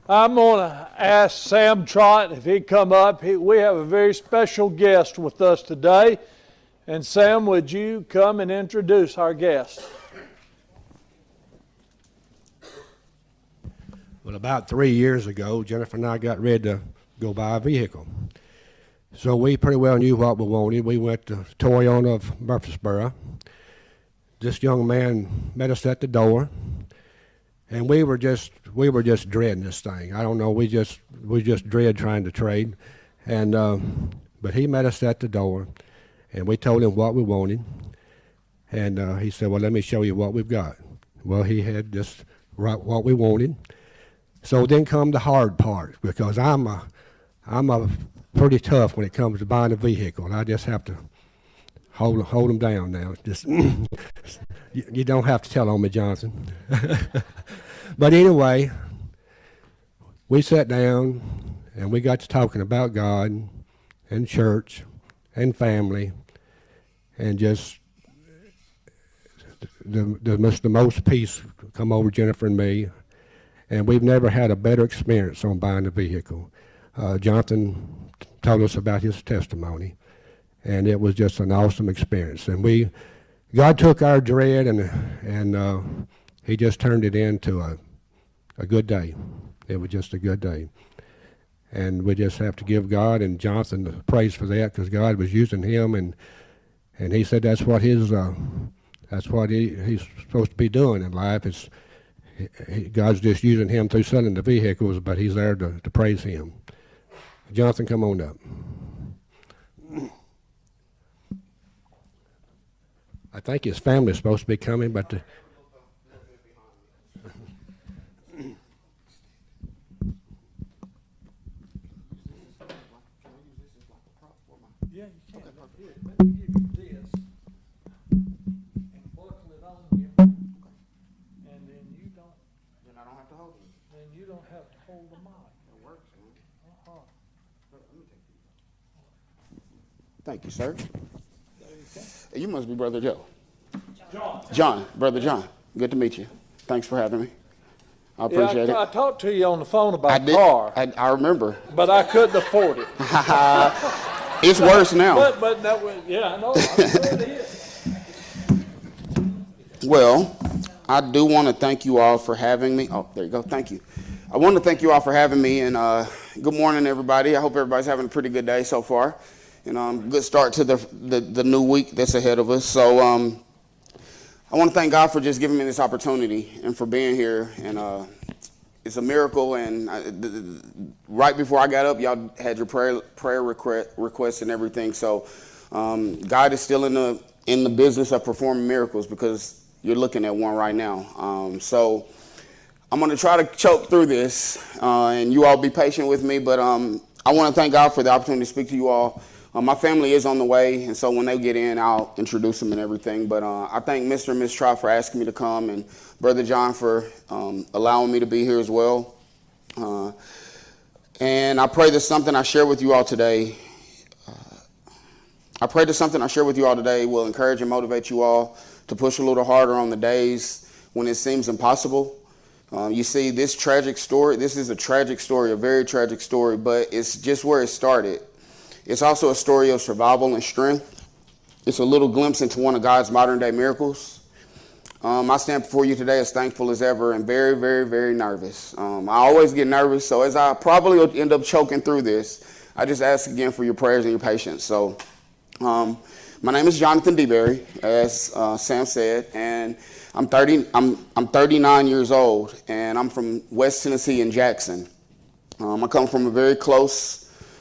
I'm going to ask Sam Trott if he'd come up. We have a very special guest with us today. And Sam, would you come and introduce our guest? Well, about 3 years ago, Jennifer and I got ready to go buy a vehicle. So we pretty well knew what we wanted. We went to Toyota of Murfreesboro. This young man met us at the door, and we were just dreading this thing. I don't know, we just dread trying to trade. And but he met us at the door, and we told him what we wanted. And he said, "Well, let me show you what we've got." Well, he had just right what we wanted. So then come the hard part, because I'm a pretty tough when it comes to buying a vehicle. I just have to hold them down now. Just you don't have to tell on me, Johnson. But anyway, we sat down and we got to talking about God and church and family, and just the most peace come over Jennifer and me. And we've never had a better experience on buying a vehicle. Jonathan told us about his testimony, and it was just an awesome experience. And God took our dread and he just turned it into a good day. It was just a good day. And we just have to give God and Jonathan the praise for that, because God was using him, and he said that's what he's supposed to be doing in life. God's just using him through selling the vehicles, but he's there to praise him. Jonathan, come on up. I think his family's supposed to be coming, but Yeah, you can. Let me give you this and buckle it on you, and then you don't. Then I don't have to hold it. Then you don't have to hold the mic. It works, man. Uh-huh. Let me take these. Thank you, sir. There you go. Hey, you must be Brother Joe. John. Brother John. Good to meet you. Thanks for having me. I appreciate I it. talked to you on the phone about the car, I remember. but I couldn't afford it. It's worse now. But that was, yeah, I know. I'm sure it is. Well, I do want to thank you all for having me. Oh, there you go. Thank you. I want to thank you all for having me, and good morning, everybody. I hope everybody's having a pretty good day so far. Good start to the new week that's ahead of us. So I want to thank God for just giving me this opportunity and for being here. And it's a miracle. And right before I got up, y'all had your prayer requests and everything. So God is still in the business of performing miracles, because you're looking at one right now. So I'm going to try to choke through this, and you all be patient with me. But I want to thank God for the opportunity to speak to you all. My family is on the way, and so when they get in, I'll introduce them and everything. But I thank Mr. and Ms. Trott for asking me to come, and Brother John for allowing me to be here as well. And I pray that something I share with you all today, will encourage and motivate you all to push a little harder on the days when it seems impossible. You see, this is a tragic story, a very tragic story, but it's just where it started. It's also a story of survival and strength. It's a little glimpse into one of God's modern day miracles. I stand before you today as thankful as ever and very, very, very nervous. I always get nervous, so as I probably will end up choking through this, I just ask again for your prayers and your patience. So my name is Jonathan DeBerry, as Sam said, and I'm 39 years old, and I'm from West Tennessee in Jackson. I come from a very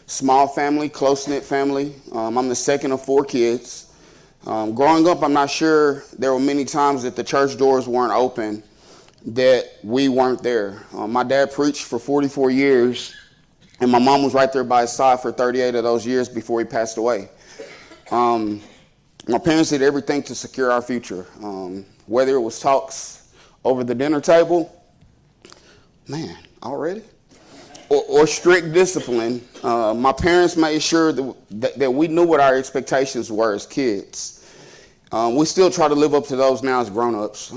small family, close-knit family. I'm the second of 4 kids. Growing up, I'm not sure, there were many times that the church doors weren't open, that we weren't there. My dad preached for 44 years, and my mom was right there by his side for 38 of those years before he passed away. My parents did everything to secure our future, whether it was talks over the dinner table, man, already? Or strict discipline. My parents made sure that we knew what our expectations were as kids. We still try to live up to those now as grown-ups.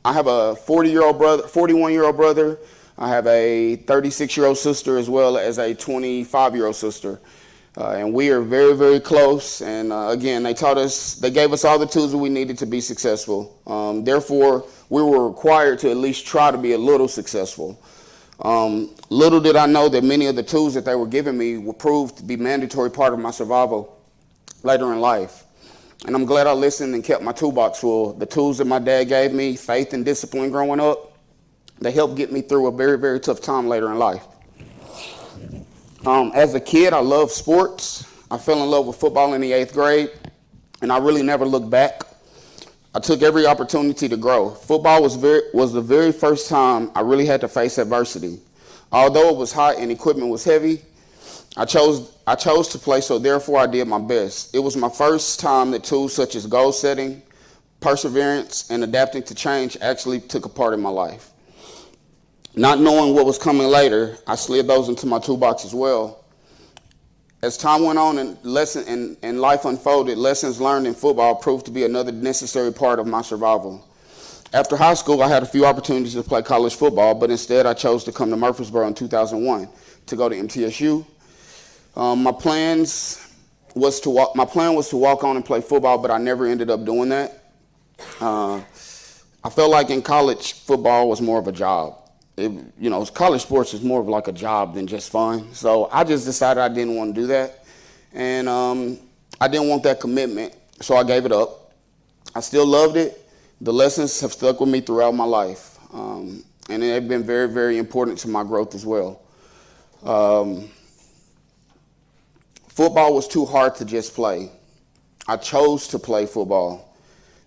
I have a 41-year-old brother. I have a 36-year-old sister as well as a 25-year-old sister. And we are very, very close. And again, they gave us all the tools that we needed to be successful. Therefore, we were required to at least try to be a little successful. Little did I know that many of the tools that they were giving me would prove to be mandatory part of my survival later in life. And I'm glad I listened and kept my toolbox full. The tools that my dad gave me, faith and discipline growing up, they helped get me through a very, very tough time later in life. As a kid, I loved sports. I fell in love with football in the 8th grade, and I really never looked back. I took every opportunity to grow. Football was the very first time I really had to face adversity. Although it was hot and equipment was heavy, I chose to play, so therefore I did my best. It was my first time that tools such as goal setting, perseverance, and adapting to change actually took a part in my life. Not knowing what was coming later, I slid those into my toolbox as well. As time went on and life unfolded, lessons learned in football proved to be another necessary part of my survival. After high school, I had a few opportunities to play college football, but instead I chose to come to Murfreesboro in 2001 to go to MTSU. My plan was to walk on and play football, but I never ended up doing that. I felt like in college, football was more of a job. College sports is more of like a job than just fun. So I just decided I didn't want to do that. And I didn't want that commitment, so I gave it up. I still loved it. The lessons have stuck with me throughout my life. And they've been very, very important to my growth as well. Football was too hard to just play. I chose to play football.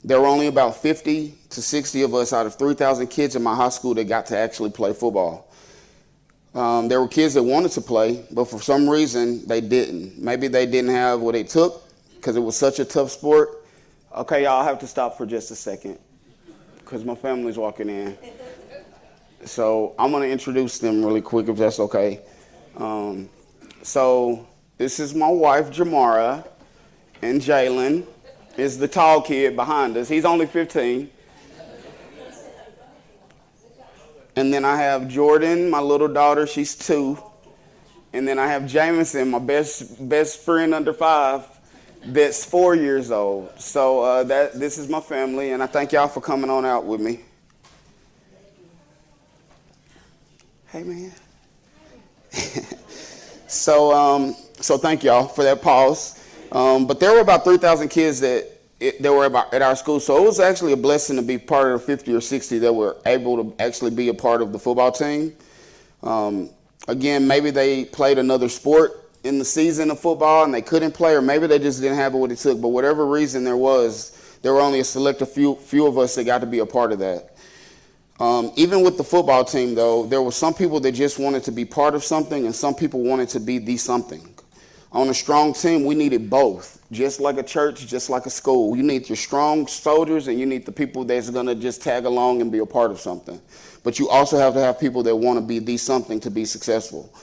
There were only about 50 to 60 of us out of 3,000 kids in my high school that got to actually play football. There were kids that wanted to play, but for some reason they didn't. Maybe they didn't have what it took because it was such a tough sport. Okay, y'all, I have to stop for just a second because my family's walking in. So I'm going to introduce them really quick if that's okay. So this is my wife, Jamara, and Jalen is the tall kid behind us. He's only 15. And then I have Jordan, my little daughter, she's 2. And then I have Jameson, my best friend under 5, that's 4 years old. So this is my family, and I thank y'all for coming on out with me. Hey, man. So thank y'all for that pause. But there were about 3,000 kids that were at our school, so it was actually a blessing to be part of the 50 or 60 that were able to actually be a part of the football team. Again, maybe they played another sport in the season of football and they couldn't play, or maybe they just didn't have what it took. But whatever reason there were only a select few of us that got to be a part of that. Even with the football team, though, there were some people that just wanted to be part of something and some people wanted to be the something. On a strong team, we needed both. Just like a church, just like a school. You need your strong soldiers and you need the people that's going to just tag along and be a part of something. But you also have to have people that want to be the something to be successful.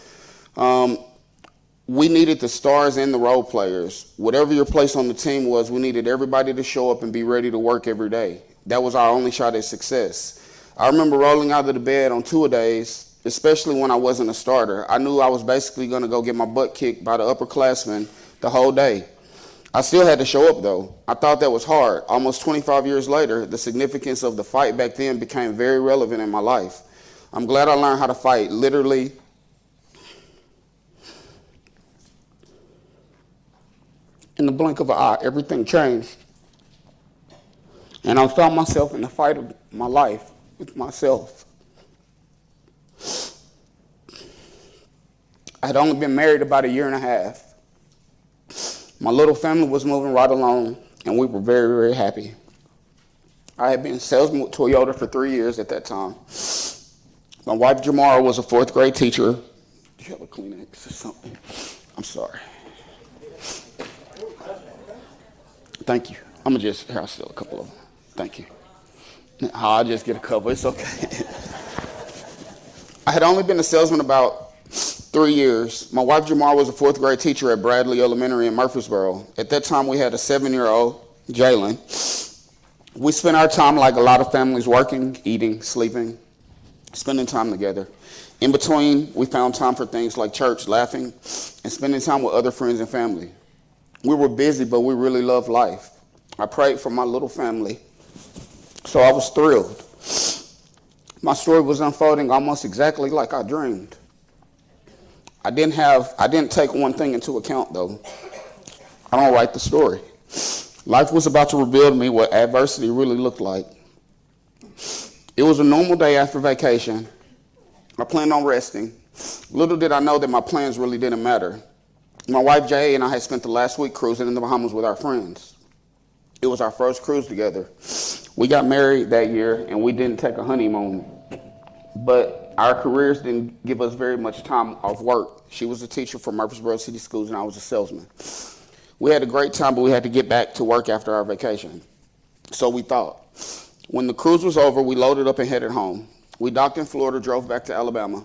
We needed the stars and the role players. Whatever your place on the team was, we needed everybody to show up and be ready to work every day. That was our only shot at success. I remember rolling out of the bed on two-a-days, especially when I wasn't a starter. I knew I was basically going to go get my butt kicked by the upperclassmen the whole day. I still had to show up, though. I thought that was hard. Almost 25 years later, the significance of the fight back then became very relevant in my life. I'm glad I learned how to fight. Literally, in the blink of an eye, everything changed. And I found myself in the fight of my life with myself. I had only been married about 1.5 years. My little family was moving right along, and we were very, very happy. I had been salesman with Toyota for 3 years at that time. My wife, Jamara, was a 4th grade teacher. Do you have a Kleenex or something? I'm sorry. Thank you. I'll steal a couple of them. Thank you. I'll just get a couple. It's okay. I had only been a salesman about 3 years. My wife, Jamar, was a 4th grade teacher at Bradley Elementary in Murfreesboro. At that time, we had a 7-year-old, Jalen. We spent our time like a lot of families, working, eating, sleeping, spending time together. In between, we found time for things like church, laughing, and spending time with other friends and family. We were busy, but we really loved life. I prayed for my little family, so I was thrilled. My story was unfolding almost exactly like I dreamed. I didn't take one thing into account, though. I don't write the story. Life was about to reveal to me what adversity really looked like. It was a normal day after vacation. I planned on resting. Little did I know that my plans really didn't matter. My wife, Jay, and I had spent the last week cruising in the Bahamas with our friends. It was our first cruise together. We got married that year, and we didn't take a honeymoon. But our careers didn't give us very much time off work. She was a teacher for Murfreesboro City Schools, and I was a salesman. We had a great time, but we had to get back to work after our vacation. So we thought. When the cruise was over, we loaded up and headed home. We docked in Florida, drove back to Alabama,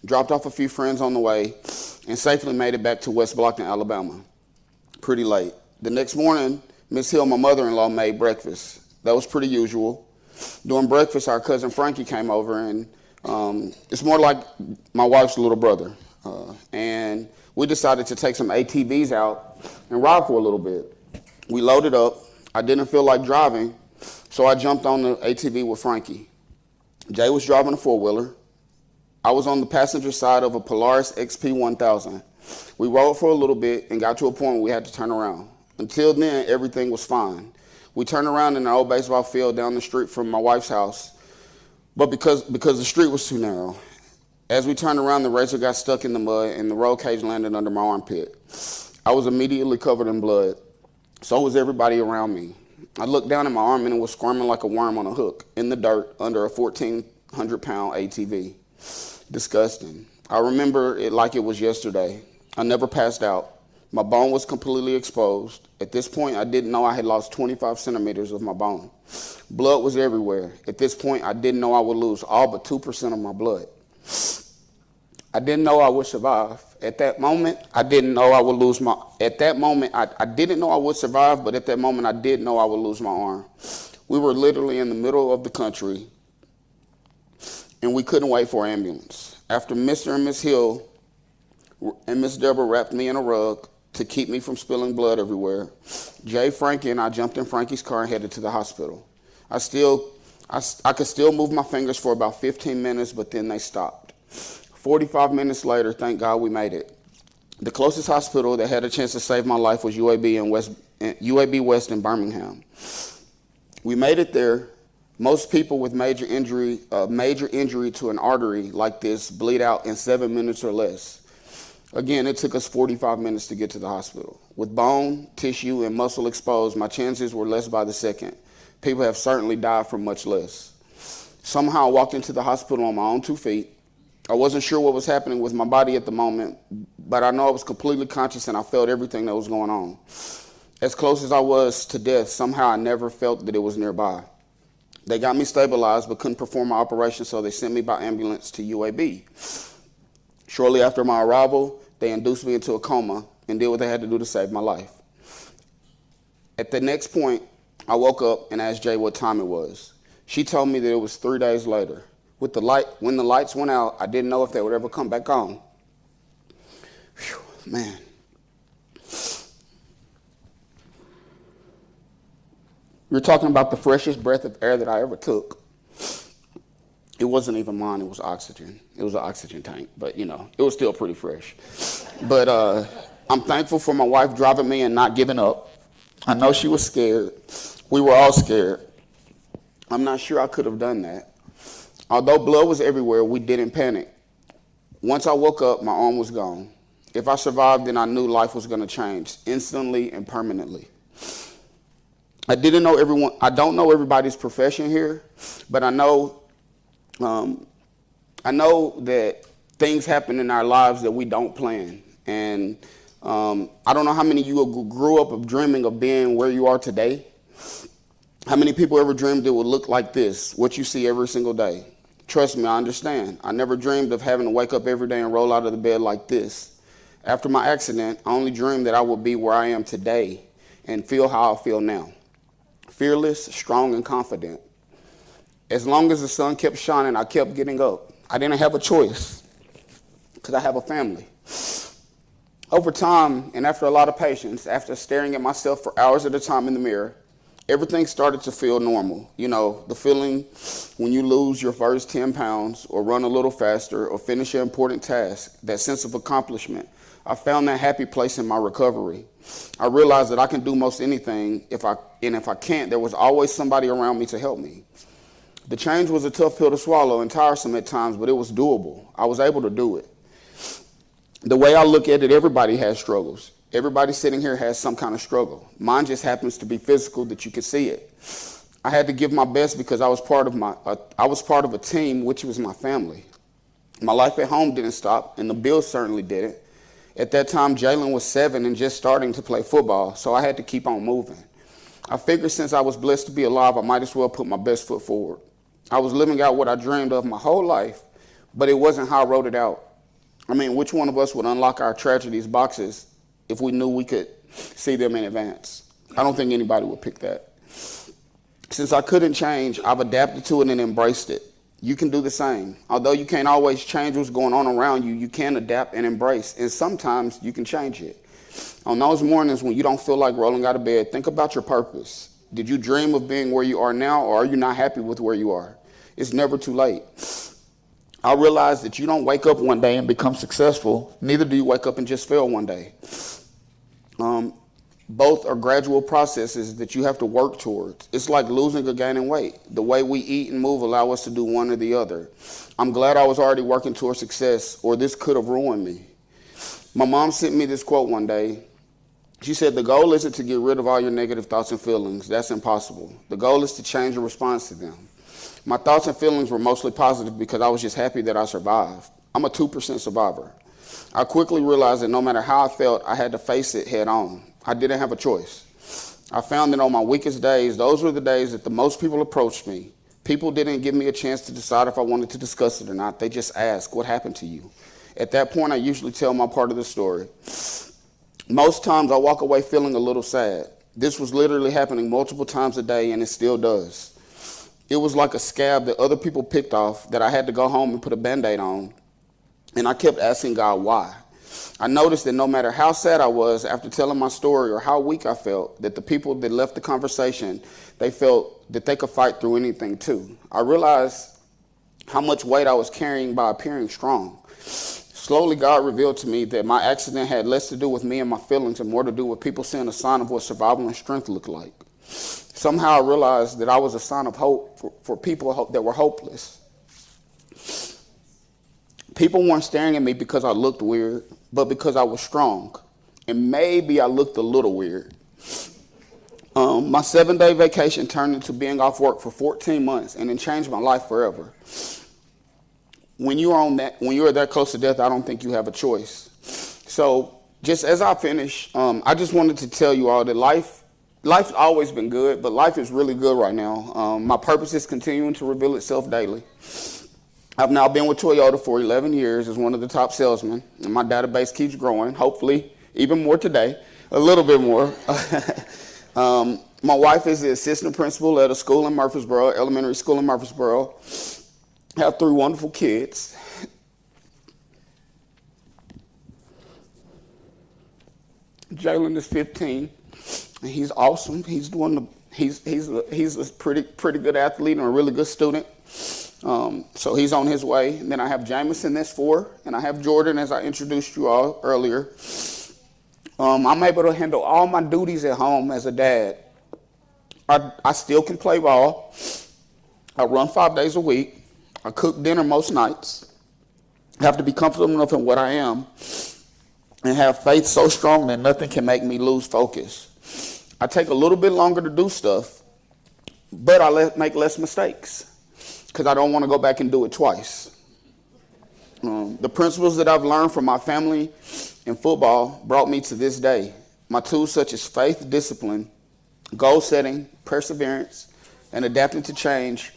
dropped off a few friends on the way, and safely made it back to West Blockton, Alabama. Pretty late. The next morning, Miss Hill, my mother-in-law, made breakfast. That was pretty usual. During breakfast, our cousin Frankie came over, and it's more like my wife's little brother. And we decided to take some ATVs out and ride for a little bit. We loaded up. I didn't feel like driving, so I jumped on the ATV with Frankie. Jay was driving a four-wheeler. I was on the passenger side of a Polaris XP 1000. We rode for a little bit and got to a point where we had to turn around. Until then, everything was fine. We turned around in an old baseball field down the street from my wife's house, but because the street was too narrow. As we turned around, the razor got stuck in the mud and the roll cage landed under my armpit. I was immediately covered in blood. So was everybody around me. I looked down at my arm and it was squirming like a worm on a hook in the dirt under a 1,400-pound ATV. Disgusting. I remember it like it was yesterday. I never passed out. My bone was completely exposed. At this point, I didn't know I had lost 25 centimeters of my bone. Blood was everywhere. At this point, I didn't know I would lose all but 2% of my blood. I didn't know I would survive. At that moment, I didn't know I would lose my, at that moment, I didn't know I would survive, but at that moment, I did know I would lose my arm. We were literally in the middle of the country, and we couldn't wait for an ambulance. After Mr. and Miss Hill and Miss Deborah wrapped me in a rug to keep me from spilling blood everywhere, Jay, Frankie, and I jumped in Frankie's car and headed to the hospital. I could still move my fingers for about 15 minutes, but then they stopped. 45 minutes later, thank God we made it. The closest hospital that had a chance to save my life was UAB West in Birmingham. We made it there. Most people with major injury to an artery like this bleed out in 7 minutes or less. Again, it took us 45 minutes to get to the hospital. With bone, tissue, and muscle exposed, my chances were less by the second. People have certainly died from much less. Somehow I walked into the hospital on my own 2 feet. I wasn't sure what was happening with my body at the moment, but I know I was completely conscious and I felt everything that was going on. As close as I was to death, somehow I never felt that it was nearby. They got me stabilized but couldn't perform my operation, so they sent me by ambulance to UAB. Shortly after my arrival, they induced me into a coma and did what they had to do to save my life. At the next point, I woke up and asked Jay what time it was. She told me that it was 3 days later. When the lights went out, I didn't know if they would ever come back on. Whew, man. You're talking about the freshest breath of air that I ever took. It wasn't even mine, it was oxygen. It was an oxygen tank, but it was still pretty fresh. But I'm thankful for my wife driving me and not giving up. I know she was scared. We were all scared. I'm not sure I could have done that. Although blood was everywhere, we didn't panic. Once I woke up, my arm was gone. If I survived, then I knew life was going to change instantly and permanently. I don't know everybody's profession here, but I know that things happen in our lives that we don't plan. And I don't know how many of you grew up dreaming of being where you are today. How many people ever dreamed it would look like this, what you see every single day? Trust me, I understand. I never dreamed of having to wake up every day and roll out of the bed like this. After my accident, I only dreamed that I would be where I am today and feel how I feel now. fearless, strong, and confident. As long as the sun kept shining, I kept getting up. I didn't have a choice because I have a family. Over time, and after a lot of patience, after staring at myself for hours at a time in the mirror, everything started to feel normal. You know, the feeling when you lose your first 10 pounds or run a little faster or finish an important task, that sense of accomplishment. I found that happy place in my recovery. I realized that I can do most anything, if I can't, there was always somebody around me to help me. The change was a tough pill to swallow and tiresome at times, but it was doable. I was able to do it. The way I look at it, everybody has struggles. Everybody sitting here has some kind of struggle. Mine just happens to be physical, that you can see it. I had to give my best because I was part of a team, which was my family. My life at home didn't stop, and the bills certainly didn't. At that time, Jalen was 7 and just starting to play football, so I had to keep on moving. I figured since I was blessed to be alive, I might as well put my best foot forward. I was living out what I dreamed of my whole life, but it wasn't how I wrote it out. I mean, which one of us would unlock our tragedies boxes if we knew we could see them in advance? I don't think anybody would pick that. Since I couldn't change, I've adapted to it and embraced it. You can do the same. Although you can't always change what's going on around you, you can adapt and embrace, and sometimes you can change it. On those mornings when you don't feel like rolling out of bed, think about your purpose. Did you dream of being where you are now, or are you not happy with where you are? It's never too late. I realized that you don't wake up one day and become successful. Neither do you wake up and just fail one day. Both are gradual processes that you have to work towards. It's like losing or gaining weight. The way we eat and move allow us to do one or the other. I'm glad I was already working towards success, or this could have ruined me. My mom sent me this quote one day. She said, "The goal isn't to get rid of all your negative thoughts and feelings. That's impossible. The goal is to change your response to them." My thoughts and feelings were mostly positive because I was just happy that I survived. I'm a 2% survivor. I quickly realized that no matter how I felt, I had to face it head on. I didn't have a choice. I found that on my weakest days, those were the days that the most people approached me. People didn't give me a chance to decide if I wanted to discuss it or not. They just asked, "What happened to you?" At that point, I usually tell my part of the story. Most times I walk away feeling a little sad. This was literally happening multiple times a day, and it still does. It was like a scab that other people picked off that I had to go home and put a Band-Aid on. And I kept asking God why. I noticed that no matter how sad I was after telling my story or how weak I felt, that the people that left the conversation, they felt that they could fight through anything too. I realized how much weight I was carrying by appearing strong. Slowly, God revealed to me that my accident had less to do with me and my feelings and more to do with people seeing a sign of what survival and strength looked like. Somehow I realized that I was a sign of hope for people that were hopeless. People weren't staring at me because I looked weird, but because I was strong. And maybe I looked a little weird. My 7-day vacation turned into being off work for 14 months, and it changed my life forever. When you are that close to death, I don't think you have a choice. So just as I finish, I just wanted to tell you all that life's always been good, but life is really good right now. My purpose is continuing to reveal itself daily. I've now been with Toyota for 11 years as one of the top salesmen, and my database keeps growing, hopefully even more today, a little bit more. My wife is the assistant principal at a school in Murfreesboro, elementary school in Murfreesboro. I have 3 wonderful kids. Jalen is 15, and he's awesome. He's a pretty good athlete and a really good student. So he's on his way. And then I have Jameson, that's 4, and I have Jordan, as I introduced you all earlier. I'm able to handle all my duties at home as a dad. I still can play ball. I run 5 days a week. I cook dinner most nights. I have to be comfortable enough in what I am and have faith so strong that nothing can make me lose focus. I take a little bit longer to do stuff, but I make less mistakes because I don't want to go back and do it twice. The principles that I've learned from my family and football brought me to this day. My tools such as faith, discipline, goal setting, perseverance, and adapting to change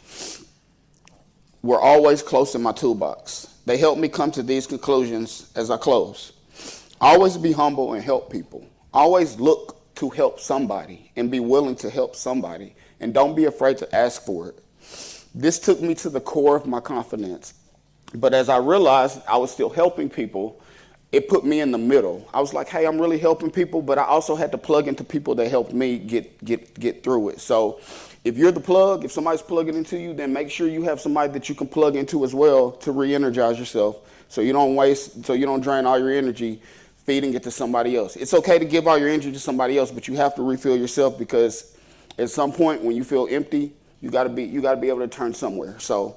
were always close in my toolbox. They helped me come to these conclusions as I close. Always be humble and help people. Always look to help somebody and be willing to help somebody. and don't be afraid to ask for it. This took me to the core of my confidence. But as I realized I was still helping people, it put me in the middle. I was like, hey, I'm really helping people, but I also had to plug into people that helped me get through it. So if you're the plug, if somebody's plugging into you, then make sure you have somebody that you can plug into as well to re-energize yourself, so you don't drain all your energy feeding it to somebody else. It's okay to give all your energy to somebody else, but you have to refill yourself, because at some point when you feel empty, you gotta be able to turn somewhere. So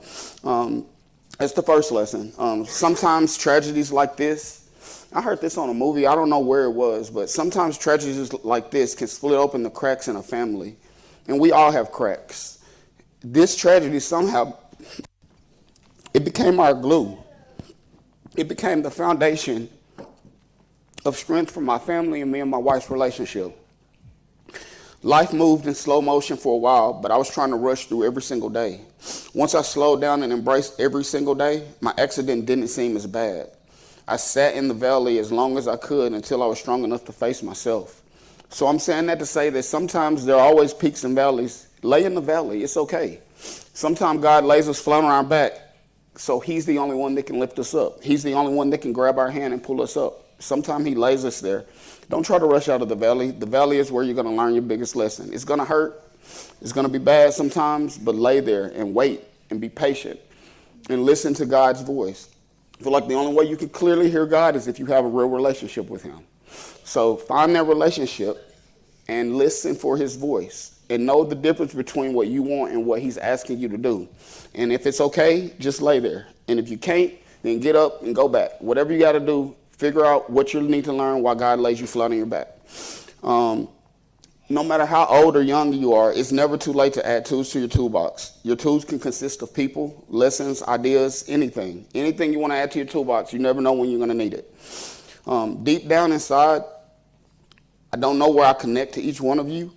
that's the first lesson. Sometimes tragedies like this, I heard this on a movie, I don't know where it was, but sometimes tragedies like this can split open the cracks in a family. And we all have cracks. This tragedy somehow, it became our glue. It became the foundation of strength for my family and me and my wife's relationship. Life moved in slow motion for a while, but I was trying to rush through every single day. Once I slowed down and embraced every single day, my accident didn't seem as bad. I sat in the valley as long as I could until I was strong enough to face myself. So I'm saying that to say that sometimes there are always peaks and valleys. Lay in the valley, it's okay. Sometimes God lays us flat on our back, so he's the only one that can lift us up. He's the only one that can grab our hand and pull us up. Sometimes he lays us there. Don't try to rush out of the valley. The valley is where you're going to learn your biggest lesson. It's going to hurt. It's going to be bad sometimes, but lay there and wait and be patient and listen to God's voice. I feel like the only way you can clearly hear God is if you have a real relationship with him. So find that relationship and listen for his voice and know the difference between what you want and what he's asking you to do. And if it's okay, just lay there. And if you can't, then get up and go back. Whatever you got to do, figure out what you need to learn while God lays you flat on your back. No matter how old or young you are, it's never too late to add tools to your toolbox. Your tools can consist of people, lessons, ideas, anything. Anything you want to add to your toolbox, you never know when you're going to need it. Deep down inside, I don't know where I connect to each one of you.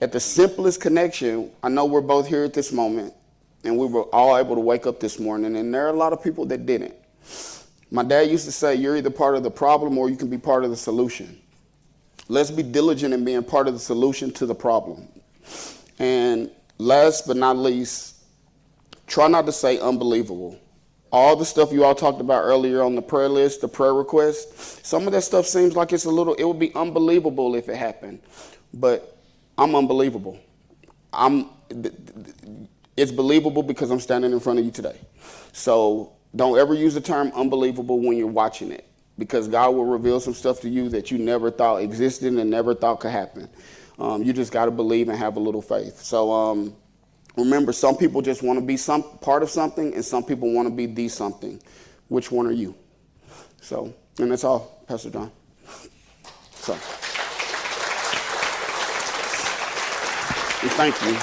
At the simplest connection, I know we're both here at this moment, and we were all able to wake up this morning, and there are a lot of people that didn't. My dad used to say, you're either part of the problem or you can be part of the solution. Let's be diligent in being part of the solution to the problem. And last but not least, try not to say unbelievable. All the stuff you all talked about earlier on the prayer list, the prayer request, some of that stuff seems like it would be unbelievable if it happened. But I'm unbelievable. It's believable because I'm standing in front of you today. So don't ever use the term unbelievable when you're watching it, because God will reveal some stuff to you that you never thought existed and never thought could happen. You just got to believe and have a little faith. So remember, some people just want to be some part of something, and some people want to be the something. Which one are you? So, and that's all, Pastor John. So, and thank you.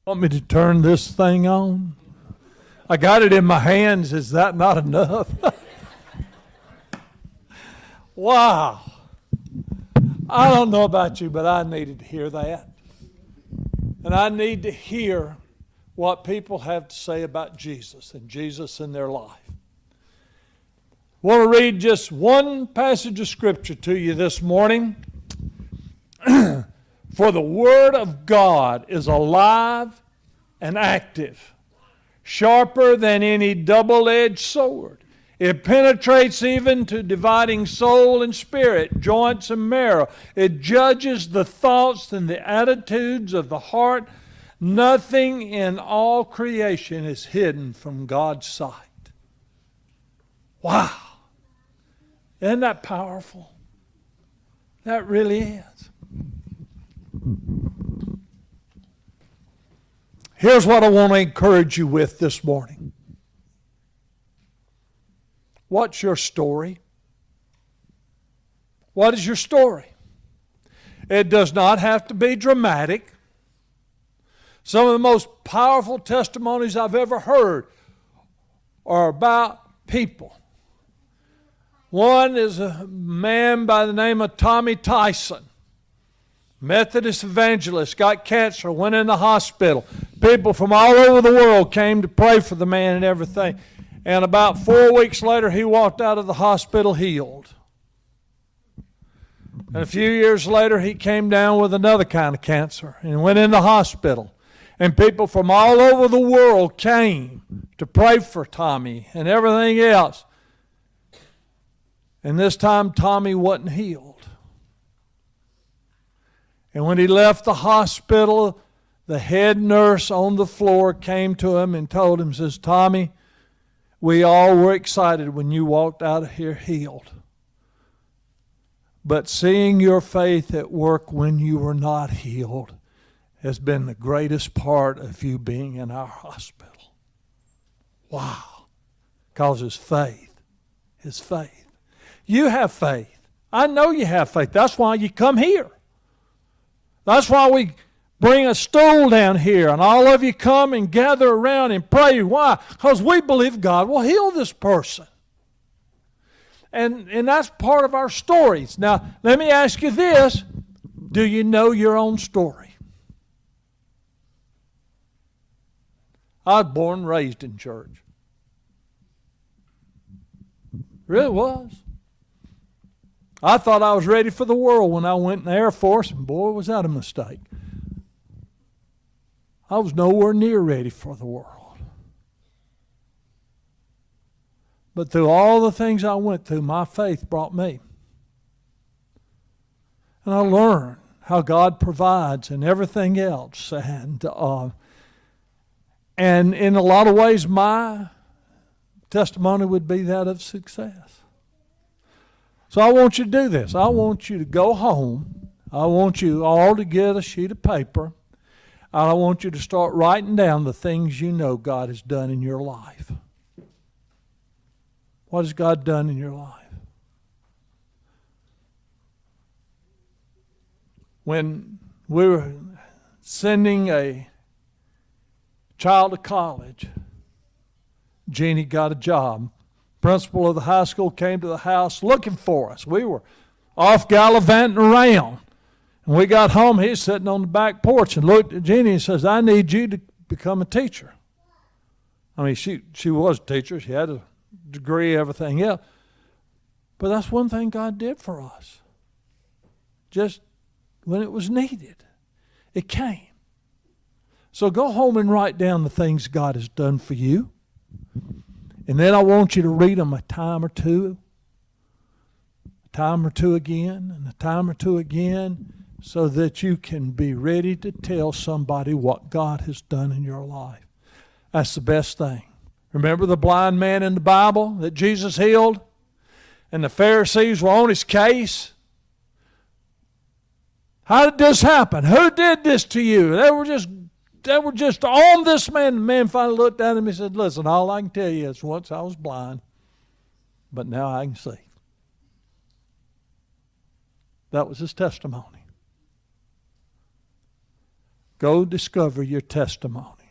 Want me to turn this thing on? I got it in my hands. Is that not enough? Wow. I don't know about you, but I needed to hear that. And I need to hear what people have to say about Jesus and Jesus in their life. I want to read just one passage of Scripture to you this morning. For the Word of God is alive and active, sharper than any double-edged sword. It penetrates even to dividing soul and spirit, joints and marrow. It judges the thoughts and the attitudes of the heart. Nothing in all creation is hidden from God's sight. Wow. Isn't that powerful? That really is. Here's what I want to encourage you with this morning. What's your story? What is your story? It does not have to be dramatic. Some of the most powerful testimonies I've ever heard are about people. One is a man by the name of Tommy Tyson. Methodist evangelist, got cancer, went in the hospital. People from all over the world came to pray for the man and everything. And about 4 weeks later, he walked out of the hospital healed. And a few years later, he came down with another kind of cancer and went in the hospital. And people from all over the world came to pray for Tommy and everything else. And this time, Tommy wasn't healed. And when he left the hospital, the head nurse on the floor came to him and told him, says, Tommy, we all were excited when you walked out of here healed. But seeing your faith at work when you were not healed has been the greatest part of you being in our hospital. Wow. Because his faith. His faith. You have faith. I know you have faith. That's why you come here. That's why we bring a stool down here and all of you come and gather around and pray. Why? Because we believe God will heal this person. And that's part of our stories. Now, let me ask you this. Do you know your own story? I was born and raised in church. Really was. I thought I was ready for the world when I went in the Air Force, and boy, was that a mistake. I was nowhere near ready for the world. But through all the things I went through, my faith brought me. And I learned how God provides and everything else. And in a lot of ways, my testimony would be that of success. So I want you to do this. I want you to go home. I want you all to get a sheet of paper. And I want you to start writing down the things you know God has done in your life. What has God done in your life? When we were sending a child to college, Jeannie got a job. Principal of the high school came to the house looking for us. We were off gallivanting around. And we got home, he's sitting on the back porch and looked at Jeannie and says, I need you to become a teacher. I mean, she was a teacher. She had a degree, everything else. But that's one thing God did for us. Just when it was needed, it came. So go home and write down the things God has done for you. And then I want you to read them a time or two again, and a time or two again, so that you can be ready to tell somebody what God has done in your life. That's the best thing. Remember the blind man in the Bible that Jesus healed? And the Pharisees were on his case. How did this happen? Who did this to you? They were just on this man. The man finally looked at him and said, listen, all I can tell you is once I was blind, but now I can see. That was his testimony. Go discover your testimony.